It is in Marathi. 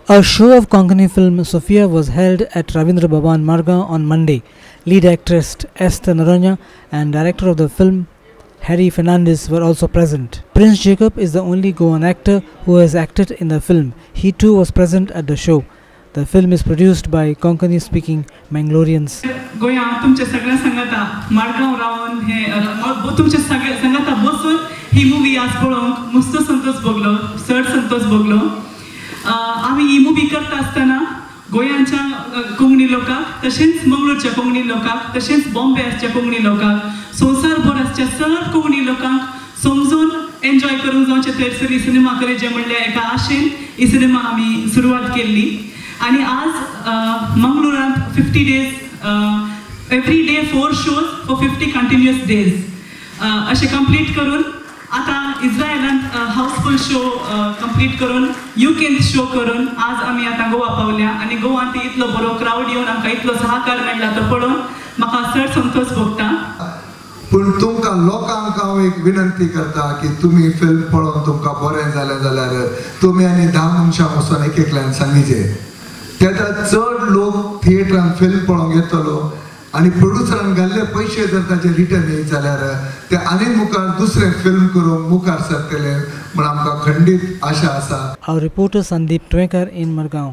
A show of Konkani film Sophia was held at Ravindra Bhavan, Margao on Monday. Lead actress Esther Naroña and director of the film Harry Fernandez were also present. Prince Jacob is the only Goan actor who has acted in the film. He too was present at the show. The film is produced by Konkani-speaking Mangaloreans. गोया तुमच्या सगळ्या संगता मार्गाव रावून हे तुमच्या सगळ्या संगता बसून ही मूवी आज पळोवंक मस्त संतोष भोगलो, चड संतोष भोगलो. आम्ही ही मूवी करता आसतना गोंयांच्या कोंकणी लोकांक तशेंच मंगळूरच्या कोंकणी लोकांक तशेंच बॉम्बेच्या कोंकणी लोकांक संवसारभर आसच्या सगळ्या कोंकणी लोकांक समजून एन्जॉय करूंक जावचे थंयसर ही सिनेमा करचे म्हणल्या एका आशेन ही सिनेमा आमी सुरवात केल्ली. आणि आज मंगळुरांत 50 days every day 4 shows for 50 continuous days अशें कंप्लीट करून आता इस्रायलांत हाऊसफुल शो कंप्लीट करून UKेंत शो करून आज आमी आता गोवा पावल्या आणि गोवांत इतलो बरो क्राउड येवन आमकां इतलो सहकार मेळ्ळा तो पळोवन म्हाका चड संतोष भोगता. पण तुमकां लोकांक हांव एक विनंती करता की तुमी फिल्म पळोवन तुमकां बरें जालें जाल्यार तुमी आनी 10 मनशां वचून एक एकल्यान सांगीचे. तेन्ना चड लोक थिएटरान फिल्म पळोवंक येतलो आणि प्रोड्युसरान घाल्ले पैसे जर ताचे रिटर्न येयत जाल्यार ते आनी मुखार दुसरें फिल्म करून मुखार सरतले म्हण आमकां खंडीत आशा आसा. Our reporter Sandeep Twekar in Margao.